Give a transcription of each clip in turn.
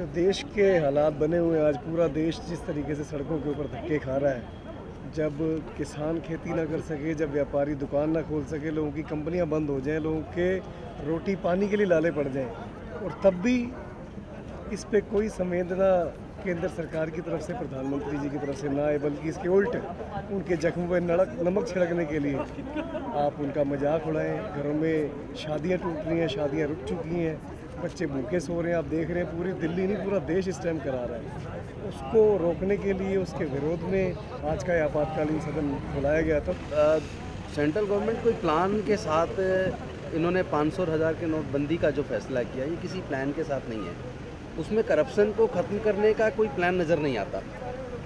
जो देश के हालात बने हुए हैं, आज पूरा देश जिस तरीके से सड़कों के ऊपर धक्के खा रहा है, जब किसान खेती ना कर सके, जब व्यापारी दुकान ना खोल सके, लोगों की कंपनियां बंद हो जाएं, लोगों के रोटी पानी के लिए लाले पड़ जाएं, और तब भी इस पे कोई संवेदना केंद्र सरकार की तरफ से, प्रधानमंत्री जी की तरफ से ना आए, बल्कि इसके उल्ट उनके जख्म पर नमक छिड़कने के लिए आप उनका मजाक उड़ाएं। घरों में शादियां टूट रही हैं, शादियां रुक चुकी हैं, बच्चे भूखे सो रहे हैं। आप देख रहे हैं पूरी दिल्ली नहीं, पूरा देश इस टाइम करा रहा है। उसको रोकने के लिए, उसके विरोध में आज का आपातकालीन सदन बुलाया गया था। सेंट्रल गवर्नमेंट कोई प्लान के साथ इन्होंने 500 और 1000 के नोटबंदी का जो फैसला किया, ये किसी प्लान के साथ नहीं है। उसमें करप्शन को ख़त्म करने का कोई प्लान नज़र नहीं आता,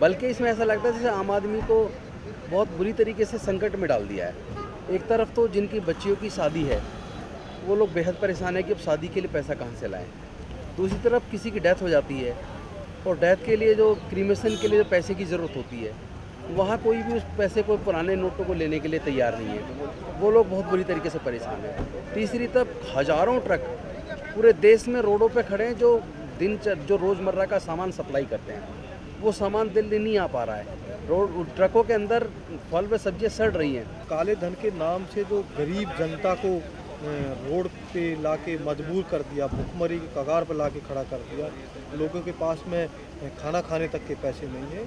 बल्कि इसमें ऐसा लगता है जैसे आम आदमी को बहुत बुरी तरीके से संकट में डाल दिया है। एक तरफ तो जिनकी बच्चियों की शादी है वो लोग बेहद परेशान है कि अब शादी के लिए पैसा कहाँ से लाएं। दूसरी तरफ किसी की डेथ हो जाती है और डेथ के लिए जो क्रीमेशन के लिए जो पैसे की ज़रूरत होती है, वहाँ कोई भी उस पैसे को, पुराने नोटों को लेने के लिए तैयार नहीं है। वो लोग बहुत बुरी तरीके से परेशान हैं। तीसरी तरफ हज़ारों ट्रक पूरे देश में रोडों पे खड़े हैं, जो रोज़मर्रा का सामान सप्लाई करते हैं, वो सामान दिल्ली नहीं आ पा रहा है। रोड ट्रकों के अंदर फल व सब्जियाँ सड़ रही हैं। काले धन के नाम से जो गरीब जनता को रोड पे लाके मजबूर कर दिया, भुखमरी की कगार पर लाके खड़ा कर दिया। लोगों के पास में खाना खाने तक के पैसे नहीं है।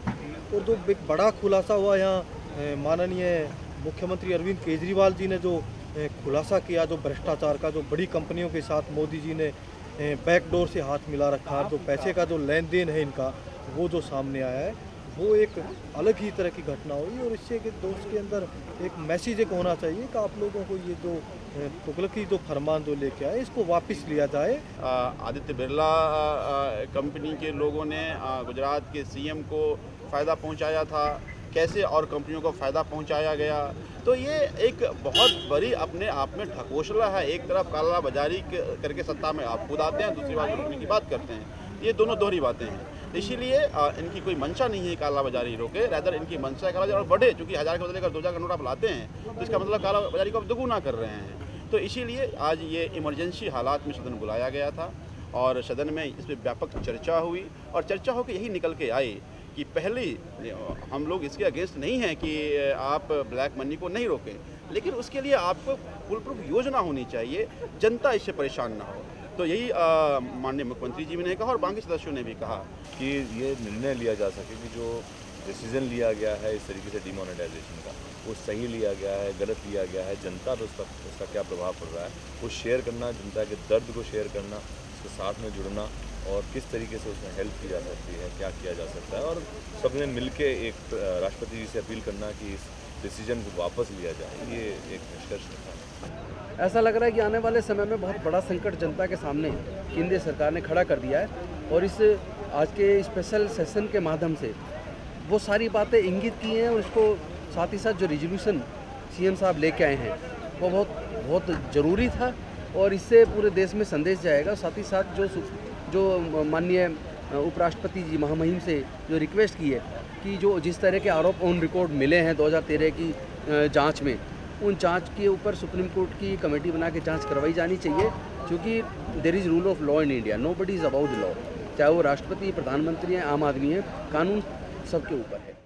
और जो एक बड़ा खुलासा हुआ यहाँ माननीय मुख्यमंत्री अरविंद केजरीवाल जी ने जो खुलासा किया, जो भ्रष्टाचार का, जो बड़ी कंपनियों के साथ मोदी जी ने बैकडोर से हाथ मिला रखा, जो पैसे का जो लेन देन है इनका, वो जो सामने आया है, वो एक अलग ही तरह की घटना हुई। और इससे कि दोस्त के अंदर एक मैसेज एक होना चाहिए कि आप लोगों को ये जो तुगलकी जो फरमान जो लेके आए, इसको वापस लिया जाए। आदित्य बिरला कंपनी के लोगों ने गुजरात के सीएम को फ़ायदा पहुंचाया था, कैसे और कंपनियों को फ़ायदा पहुंचाया गया। तो ये एक बहुत बड़ी अपने आप में ढकोसला है। एक तरफ काला बाजारी करके सत्ता में आप खुद आते हैं, दूसरी बात रोकने की बात करते हैं। ये दोनों दोहरी बातें हैं। इसीलिए इनकी कोई मंशा नहीं है काला बाजारी रोके, रादर इनकी मंशा है काला बाजारी और बढ़े। चूँकि 1000 के बदले 2000 का नोट आप लाते हैं, तो इसका मतलब काला बाजारी को आप दोगुना कर रहे हैं। तो इसीलिए आज ये इमरजेंसी हालात में सदन बुलाया गया था और सदन में इस पर व्यापक चर्चा हुई। और चर्चा होकर यही निकल के आई कि पहले हम लोग इसके अगेंस्ट नहीं हैं कि आप ब्लैक मनी को नहीं रोकें, लेकिन उसके लिए आपको फुल प्रूफ योजना होनी चाहिए, जनता इससे परेशान ना हो। तो यही माननीय मुख्यमंत्री जी ने कहा और बाकी सदस्यों ने भी कहा कि ये निर्णय लिया जा सके कि जो डिसीजन लिया गया है इस तरीके से डिमोनेटाइजेशन का, वो सही लिया गया है, गलत लिया गया है, जनता पर उसका क्या प्रभाव पड़ रहा है, वो शेयर करना, जनता के दर्द को शेयर करना, उसके साथ में जुड़ना और किस तरीके से उसमें हेल्प की जा सकती है, क्या किया जा सकता है, और सबने मिलके एक राष्ट्रपति जी से अपील करना कि इस डिसीजन को वापस लिया जाए, ये एक निष्कर्ष निकला। ऐसा लग रहा है कि आने वाले समय में बहुत बड़ा संकट जनता के सामने केंद्रीय सरकार ने खड़ा कर दिया है। और इस आज के स्पेशल सेशन के माध्यम से वो सारी बातें इंगित की हैं, और इसको साथ ही साथ जो रिजोल्यूशन सीएम साहब लेके आए हैं वो बहुत ज़रूरी था, और इससे पूरे देश में संदेश जाएगा। साथ ही साथ जो माननीय उपराष्ट्रपति जी महामहिम से जो रिक्वेस्ट की है कि जो जिस तरह के आरोप ऑन रिकॉर्ड मिले हैं 2013 की जांच में, उन जांच के ऊपर सुप्रीम कोर्ट की कमेटी बना के जांच करवाई जानी चाहिए, क्योंकि there is rule of law in India, nobody is about the law. चाहे वो राष्ट्रपति, प्रधानमंत्री हैं, आम आदमी हैं, कानून सबके ऊपर है।